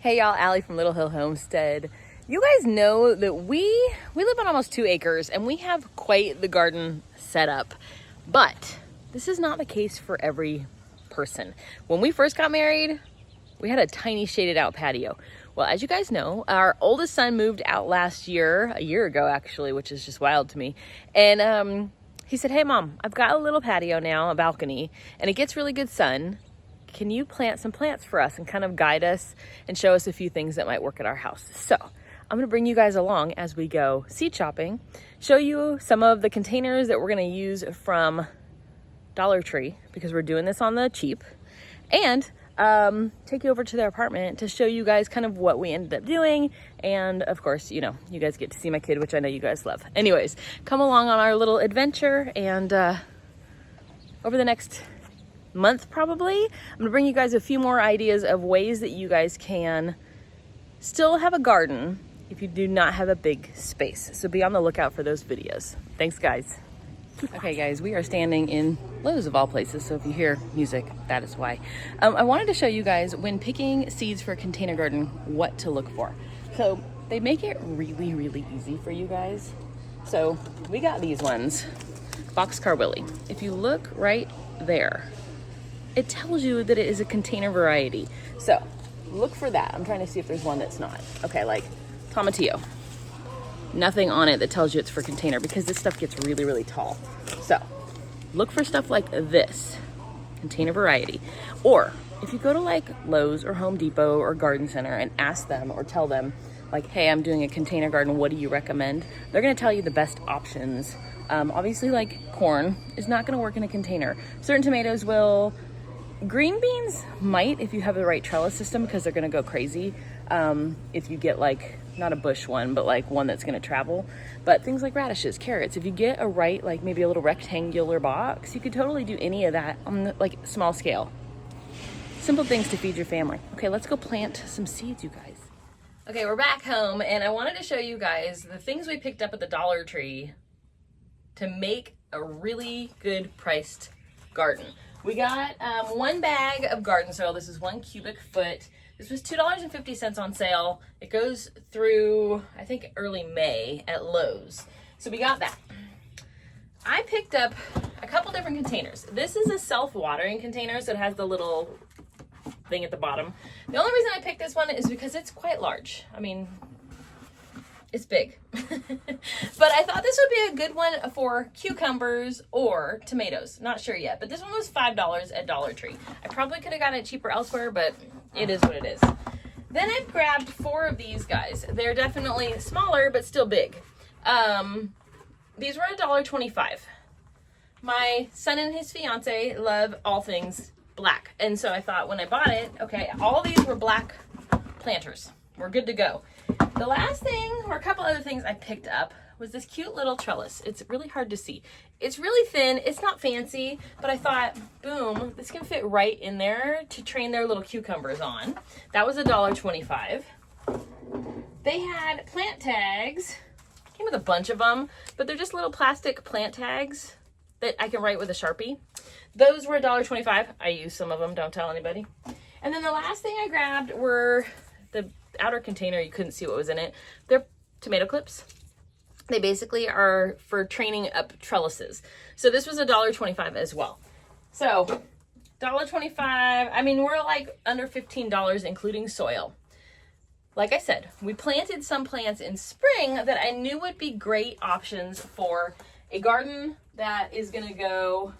Hey y'all, Ali from Little Hill Homestead. You guys know that we live on almost 2 acres and we have quite the garden set up, but this is not the case for every person. When we first got married, we had a tiny shaded out patio. Well, as you guys know, our oldest son moved out last year, a year ago actually, which is just wild to me. And he said, hey mom, I've got a little patio now, a balcony, and it gets really good sun. Can you plant some plants for us and kind of guide us and show us a few things that might work at our house? So I'm gonna bring you guys along as we go seed shopping, show you some of the containers that we're gonna use from Dollar Tree because we're doing this on the cheap, and take you over to their apartment to show you guys kind of what we ended up doing. And of course, you know, you guys get to see my kid, which I know you guys love. Anyways, come along on our little adventure, and over the next month probably, I'm gonna bring you guys a few more ideas of ways that you guys can still have a garden if you do not have a big space. So be on the lookout for those videos. Thanks guys. Okay guys, we are standing in Lowe's of all places, so if you hear music, that is why. I wanted to show you guys, when picking seeds for a container garden, what to look for. So they make it really, really easy for you guys. So we got these ones, Boxcar Willie. If you look right there, it tells you that it is a container variety. So look for that. I'm trying to see if there's one that's not. Okay, like Tomatillo. Nothing on it that tells you it's for container because this stuff gets really, really tall. So look for stuff like this, container variety. Or if you go to like Lowe's or Home Depot or Garden Center and ask them or tell them like, hey, I'm doing a container garden, what do you recommend? They're gonna tell you the best options. Obviously like corn is not gonna work in a container. Certain tomatoes will. Green beans might if you have the right trellis system because they're gonna go crazy. If you get like, not a bush one, but like one that's gonna travel. But things like radishes, carrots, if you get a right, like maybe a little rectangular box, you could totally do any of that on the like small scale. Simple things to feed your family. Okay, let's go plant some seeds, you guys. Okay, we're back home and I wanted to show you guys the things we picked up at the Dollar Tree to make a really good priced garden. We got 1 bag of garden soil. This is 1 cubic foot. This was $2.50 on sale. It goes through, I think, early May at Lowe's. So we got that. I picked up a couple different containers. This is a self-watering container, so it has the little thing at the bottom. The only reason I picked this one is because it's quite large. I mean, it's big. But I thought this would be a good one for cucumbers or tomatoes. Not sure yet, but this one was $5 at Dollar Tree. I probably could have gotten it cheaper elsewhere, but it is what it is. Then I grabbed 4 of these guys. They're definitely smaller, but still big. These were $1.25. My son and his fiance love all things black. And so I thought when I bought it, okay, all these were black planters. We're good to go. The last thing, or a couple other things I picked up, was this cute little trellis. It's really hard to see. It's really thin, it's not fancy, but I thought, boom, this can fit right in there to train their little cucumbers on. That was $1.25. They had plant tags, came with a bunch of them, but they're just little plastic plant tags that I can write with a Sharpie. Those were $1.25. I used some of them, don't tell anybody. And then the last thing I grabbed were the outer container. You couldn't see what was in it. They're tomato clips. They basically are for training up trellises. So this was $1.25 as well. So $1.25, I mean, we're like under $15 including soil. Like I said, we planted some plants in spring that I knew would be great options for a garden that is gonna go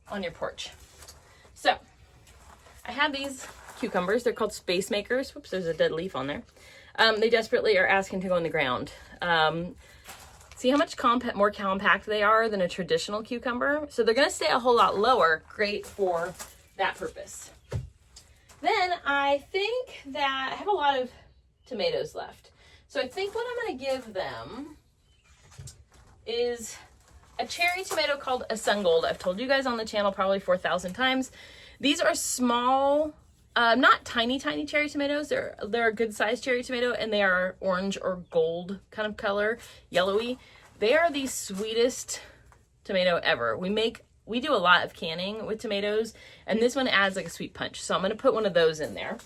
on your porch. So I have these cucumbers. They're called space makers. Whoops, there's a dead leaf on there. They desperately are asking to go in the ground. See how much more compact they are than a traditional cucumber? So they're gonna stay a whole lot lower. Great for that purpose. Then I think that I have a lot of tomatoes left. So I think what I'm gonna give them is a cherry tomato called a Sun Gold. I've told you guys on the channel probably 4,000 times. These are small, not tiny cherry tomatoes. They're a good sized cherry tomato, and they are orange or gold kind of color, yellowy. They are the sweetest tomato ever. We do a lot of canning with tomatoes, and this one adds like a sweet punch. So I'm gonna put one of those in there.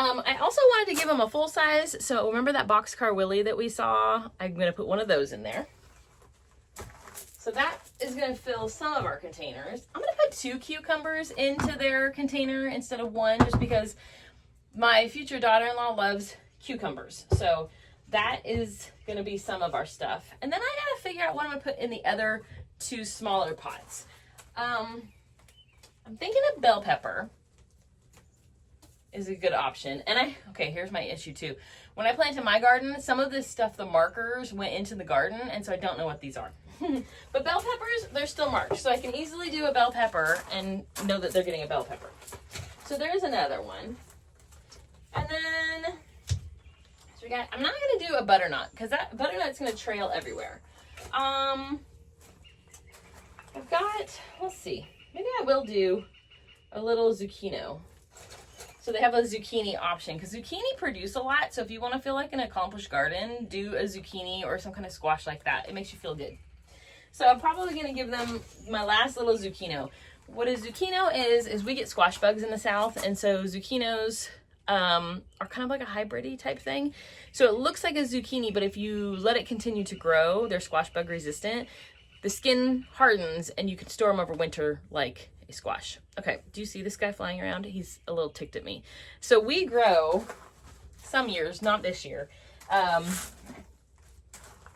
I also wanted to give them a full size. So remember that Boxcar Willie that we saw? I'm going to put one of those in there. So that is going to fill some of our containers. I'm going to put 2 cucumbers into their container instead of 1, just because my future daughter-in-law loves cucumbers. So that is going to be some of our stuff. And then I got to figure out what I'm going to put in the other 2 smaller pots. I'm thinking of bell pepper is a good option. And okay, here's my issue too. When I planted my garden, some of this stuff, the markers went into the garden, and so I don't know what these are. But bell peppers, they're still marked, so I can easily do a bell pepper and know that they're getting a bell pepper. So there's another one. And then, so we got, I'm not going to do a butternut, because that butternut's going to trail everywhere. I've got, let's see, maybe I will do a little zucchini. So they have a zucchini option, because zucchini produce a lot. So if you want to feel like an accomplished garden, do a zucchini or some kind of squash like that. It makes you feel good. So I'm probably going to give them my last little zucchini. What a zucchini is we get squash bugs in the South. And so zucchinos are kind of like a hybrid-y type thing. So it looks like a zucchini, but if you let it continue to grow, they're squash bug resistant. The skin hardens and you can store them over winter like a squash. Okay, do you see this guy flying around? He's a little ticked at me. So we grow some years, not this year.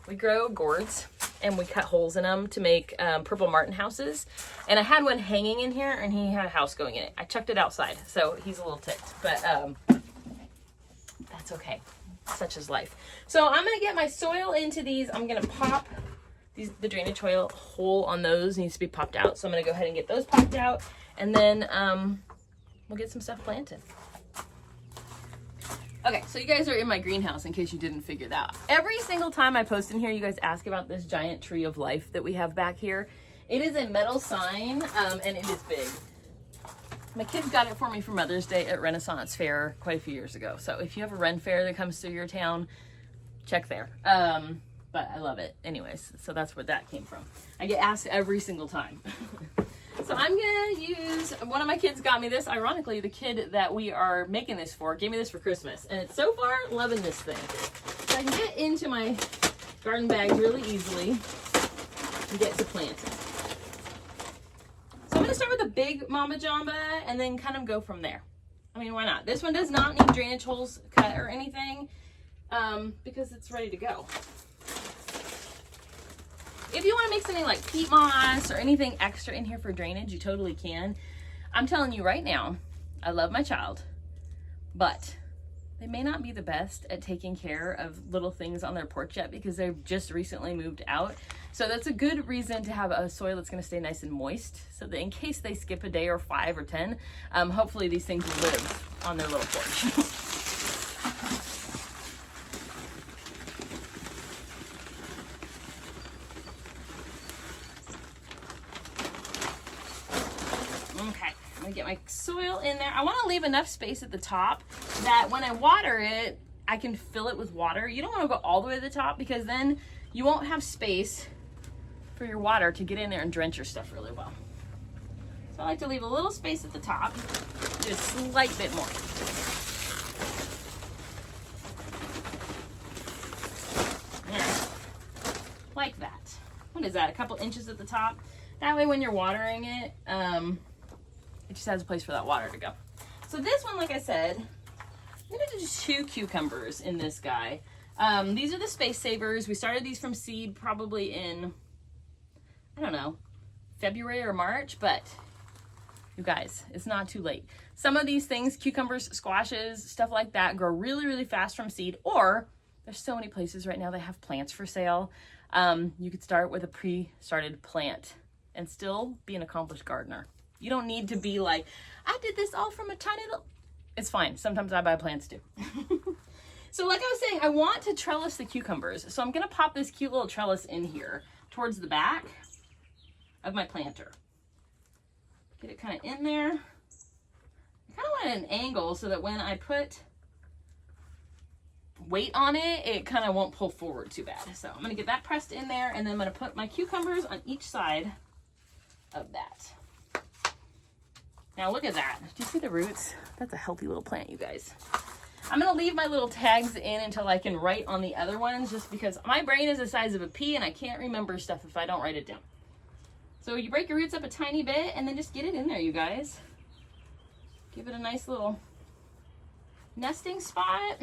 We grow gourds and we cut holes in them to make purple martin houses. And I had one hanging in here and he had a house going in it. I chucked it outside, so he's a little ticked, but that's okay. Such is life. So I'm gonna get my soil into these. I'm gonna pop the drainage hole on those needs to be popped out. So I'm gonna go ahead and get those popped out, and then we'll get some stuff planted. Okay, so you guys are in my greenhouse in case you didn't figure that out. Every single time I post in here, you guys ask about this giant tree of life that we have back here. It is a metal sign, and it is big. My kids got it for me for Mother's Day at Renaissance Fair quite a few years ago. So if you have a Ren Fair that comes through your town, check there. But I love it anyways. So that's where that came from. I get asked every single time. So I'm gonna use, one of my kids got me this. Ironically, the kid that we are making this for gave me this for Christmas. And it's so far loving this thing. So I can get into my garden bags really easily and get to planting. So I'm gonna start with a big Mama Jamba and then kind of go from there. I mean, why not? This one does not need drainage holes cut or anything because it's ready to go. If you want to make something like peat moss or anything extra in here for drainage, you totally can. I'm telling you right now, I love my child, but they may not be the best at taking care of little things on their porch yet because they've just recently moved out. So that's a good reason to have a soil that's going to stay nice and moist, so that in case they skip a day or 5 or 10, hopefully these things will live on their little porch. Get my soil in there. I want to leave enough space at the top that when I water it, I can fill it with water. You don't want to go all the way to the top because then you won't have space for your water to get in there and drench your stuff really well. So I like to leave a little space at the top, just a slight bit more. There. Like that. What is that? A couple inches at the top. That way when you're watering it, it just has a place for that water to go. So this one, like I said, I'm gonna do 2 cucumbers in this guy. These are the Space Savers. We started these from seed probably in, I don't know, February or March, but you guys, it's not too late. Some of these things, cucumbers, squashes, stuff like that, grow really, really fast from seed, or there's so many places right now that have plants for sale. You could start with a pre-started plant and still be an accomplished gardener. You don't need to be like, I did this all from a tiny little... It's fine. Sometimes I buy plants too. So like I was saying, I want to trellis the cucumbers. So I'm going to pop this cute little trellis in here towards the back of my planter. Get it kind of in there. I kind of want it at an angle so that when I put weight on it, it kind of won't pull forward too bad. So I'm going to get that pressed in there, and then I'm going to put my cucumbers on each side of that. Now look at that. Do you see the roots? That's a healthy little plant, you guys. I'm gonna leave my little tags in until I can write on the other ones, just because my brain is the size of a pea and I can't remember stuff if I don't write it down. So you break your roots up a tiny bit and then just get it in there, you guys. Give it a nice little nesting spot.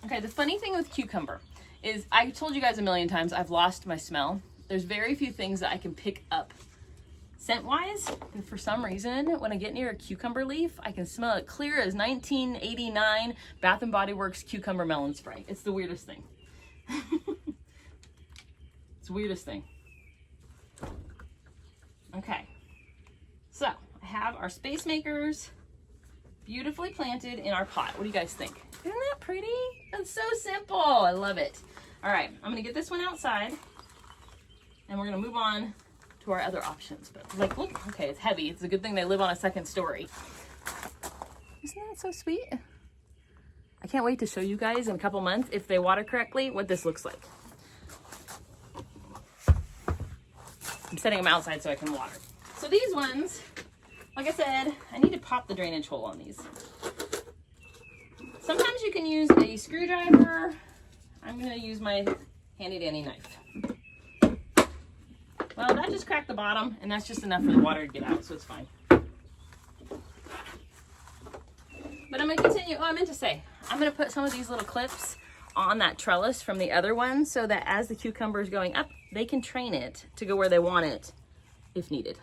Okay, the funny thing with cucumber is, I told you guys a million times, I've lost my smell. There's very few things that I can pick up scent-wise, and for some reason, when I get near a cucumber leaf, I can smell it clear as 1989 Bath & Body Works cucumber melon spray. It's the weirdest thing. It's the weirdest thing. Okay, so I have our space makers beautifully planted in our pot. What do you guys think? Isn't that pretty? That's so simple. I love it. All right, I'm gonna get this one outside and we're gonna move on to our other options. But like, look, okay, it's heavy. It's a good thing they live on a second story. Isn't that so sweet? I can't wait to show you guys in a couple months, if they water correctly, what this looks like. I'm setting them outside so I can water. So these ones, like I said, I need to pop the drainage hole on these. Sometimes you can use a screwdriver. I'm gonna use my handy dandy knife. Well, that just cracked the bottom, and that's just enough for the water to get out, so it's fine. But I'm gonna continue. Oh, I meant to say, I'm gonna put some of these little clips on that trellis from the other one, so that as the cucumber is going up, they can train it to go where they want it if needed.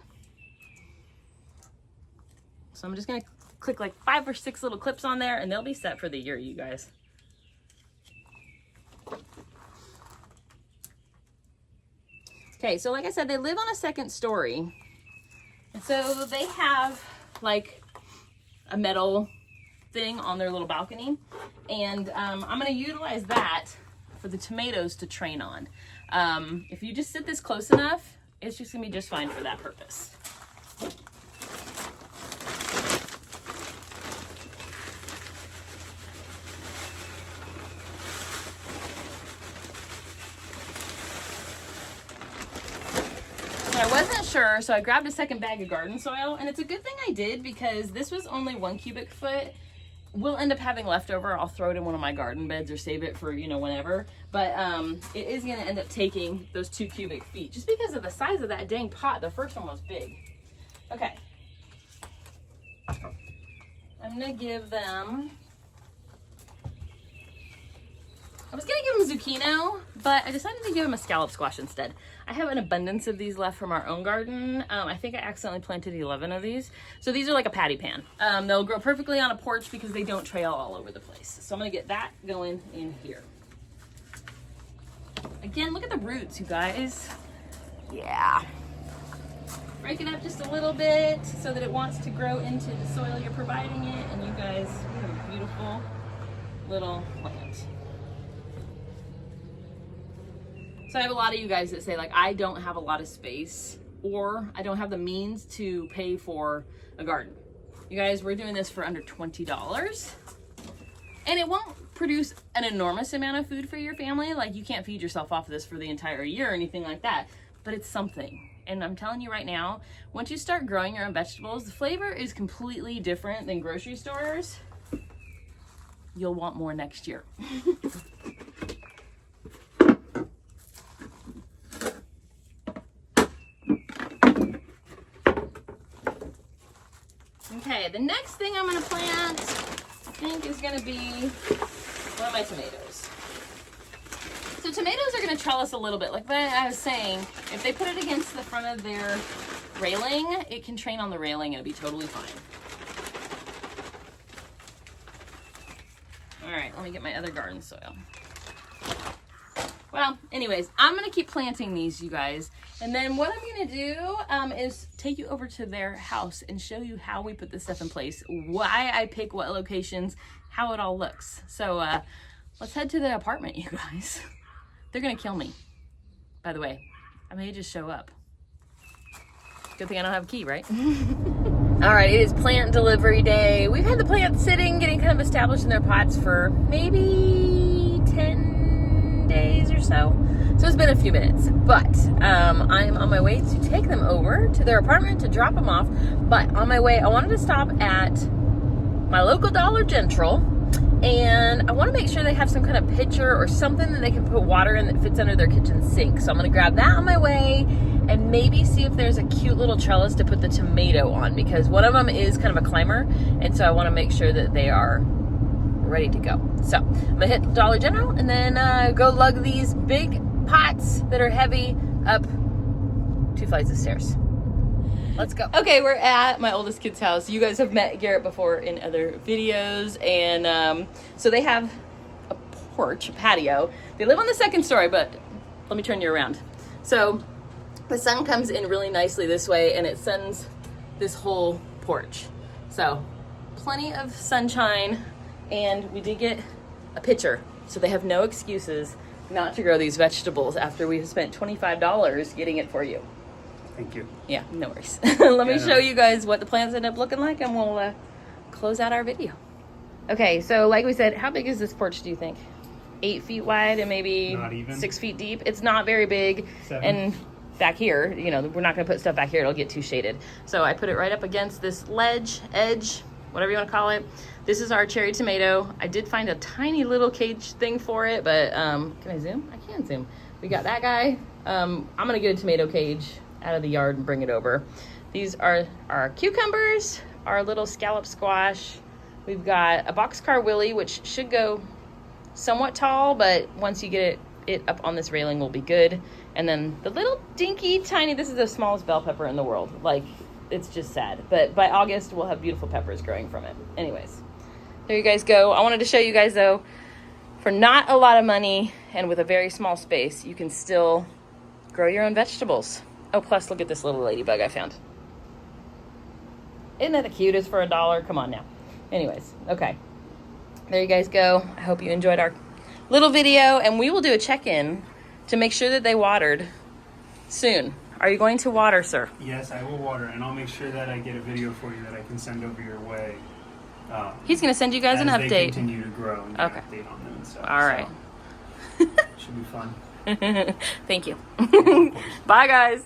So I'm just gonna click like 5 or 6 little clips on there and they'll be set for the year, you guys. Okay, so like I said, they live on a second story. And so they have like a metal thing on their little balcony. And I'm gonna utilize that for the tomatoes to train on. If you just sit this close enough, it's just gonna be just fine for that purpose. I wasn't sure, so I grabbed a second bag of garden soil, and it's a good thing I did because this was only 1 cubic foot. We'll end up having leftover. I'll throw it in one of my garden beds or save it for, you know, whenever. But it is gonna end up taking those 2 cubic feet just because of the size of that dang pot. The first one was big. Okay. I'm gonna give them, I was gonna give them zucchino, but I decided to give them a scallop squash instead. I have an abundance of these left from our own garden. I think I accidentally planted 11 of these. So these are like a patty pan. They'll grow perfectly on a porch because they don't trail all over the place. So I'm gonna get that going in here. Again, look at the roots, you guys. Yeah. Break it up just a little bit so that it wants to grow into the soil you're providing it. And you guys, you have a beautiful little plant. So I have a lot of you guys that say, like, I don't have a lot of space or I don't have the means to pay for a garden. You guys, we're doing this for under $20 and it won't produce an enormous amount of food for your family. Like, you can't feed yourself off of this for the entire year or anything like that, but it's something. And I'm telling you right now, once you start growing your own vegetables, the flavor is completely different than grocery stores. You'll want more next year. Okay, the next thing I'm gonna plant, I think, is gonna be one of my tomatoes. So tomatoes are gonna trellis a little bit. Like I was saying, if they put it against the front of their railing, it can train on the railing and it'll be totally fine. All right, let me get my other garden soil. Well, anyways, I'm gonna keep planting these, you guys. And then what I'm gonna do is take you over to their house and show you how we put this stuff in place, why I pick what locations, how it all looks. So let's head to the apartment, you guys. They're gonna kill me, by the way. I may just show up. Good thing I don't have a key, right? All right, it is plant delivery day. We've had the plants sitting, getting kind of established in their pots for maybe 10 days or so. So So it's been a few minutes, but I'm on my way to take them over to their apartment to drop them off. But on my way, I wanted to stop at my local Dollar General, and I want to make sure they have some kind of pitcher or something that they can put water in that fits under their kitchen sink. So I'm going to grab that on my way and maybe see if there's a cute little trellis to put the tomato on, because one of them is kind of a climber, and so I want to make sure that they are ready to go. So I'm gonna hit Dollar General and then go lug these big pots that are heavy up 2 flights of stairs. Let's go. Okay, we're at my oldest kid's house. You guys have met Garrett before in other videos, and so they have a porch, a patio. They live on the 2nd story, but let me turn you around. So the sun comes in really nicely this way, and it suns this whole porch. So plenty of sunshine, and we did get a pitcher, so they have no excuses not to grow these vegetables after we've spent $25 getting it for you. Thank you. Yeah, no worries. Let me show you guys what the plants end up looking like, and we'll close out our video. Okay, so like we said, how big is this porch, do you think? 8 feet wide and maybe 6 feet deep? It's not very big. 7. And back here, you know, we're not going to put stuff back here. It'll get too shaded. So I put it right up against this ledge, edge, whatever you want to call it. This is our cherry tomato. I did find a tiny little cage thing for it, but can I zoom? I can zoom. We got that guy. I'm going to get a tomato cage out of the yard and bring it over. These are our cucumbers, our little scallop squash. We've got a boxcar willy, which should go somewhat tall, but once you get it up on this railing will be good. And then the little dinky tiny, this is the smallest bell pepper in the world. Like, it's just sad. But by August, we'll have beautiful peppers growing from it. Anyways, there you guys go. I wanted to show you guys, though, for not a lot of money and with a very small space, you can still grow your own vegetables. Oh, plus, look at this little ladybug I found. Isn't that the cutest for $1? Come on now. Anyways, okay. There you guys go. I hope you enjoyed our little video, and we will do a check-in to make sure that they watered soon. Are you going to water, sir? Yes, I will water, and I'll make sure that I get a video for you that I can send over your way. He's going to send you guys an update. They continue to grow and get an update on them and stuff. All right. So, should be fun. Thank you. Bye, guys.